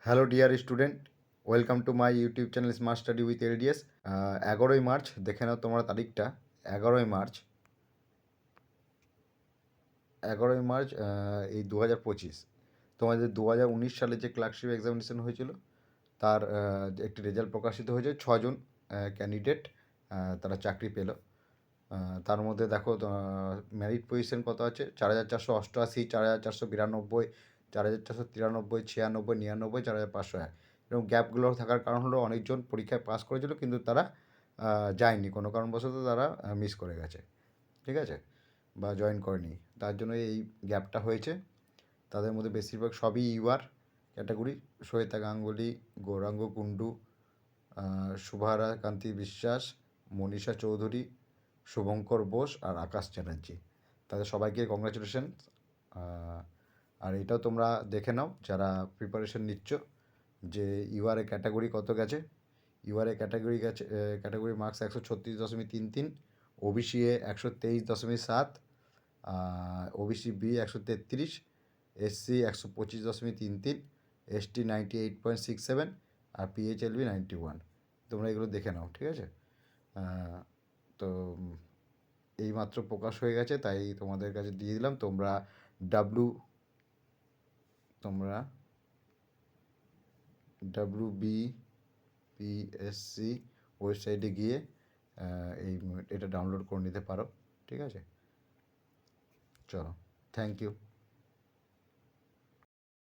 Hello dear student, welcome to my YouTube channel smart study with LDS. 11ই March, দেখে নাও তোমরা তারিখটা। 11ই মার্চ, 11ই মার্চ, এই 2025 তোমাদের 2019 সালে যে ক্লার্কশিপ এক্সামিনেশন হয়েছিল তার একটি রেজাল্ট প্রকাশিত হয়েছে। 6জন ক্যান্ডিডেট তারা চাকরি পেল। তার মধ্যে দেখো মেরিট পজিশন কত আছে: 4,488, 4,492, 4,493, 96, 99, 4,501। এরকম গ্যাপগুলো থাকার কারণ হলো অনেকজন পরীক্ষায় পাস করেছিল কিন্তু তারা যায়নি, কোনো কারণবশত তারা মিস করে গেছে, ঠিক আছে, বা জয়েন করেনি, তার জন্য এই গ্যাপটা হয়েছে। তাদের মধ্যে বেশিরভাগ সবই ইউআর ক্যাটাগরি: শ্বেতা গাঙ্গুলি, গৌরাঙ্গ কুণ্ডু, শুভারা কান্তি বিশ্বাস, মনীষা চৌধুরী, শুভঙ্কর বোস আর আকাশ চ্যাটার্জি। তাদের সবাইকে কংগ্রাচুলেশন। আর এটাও তোমরা দেখে নাও যারা প্রিপারেশন নিচ্ছ যে ইউআরএ ক্যাটাগরি কত গেছে। ইউআরএ ক্যাটাগরি গেছে, category marks 136.33, OBC A 123.7, OBC B 133, SC 125.33, ST 98.67 আর পিএইচএলভি 91। তোমরা এগুলো দেখে নাও, ঠিক আছে। তো এইমাত্র প্রকাশ হয়ে গেছে, তাই তোমাদের কাছে দিয়ে দিলাম। তোমরা WBPSC ওয়েবসাইটে গিয়ে এটা ডাউনলোড করে নিতে পারো, ঠিক আছে। চলো, থ্যাংক ইউ।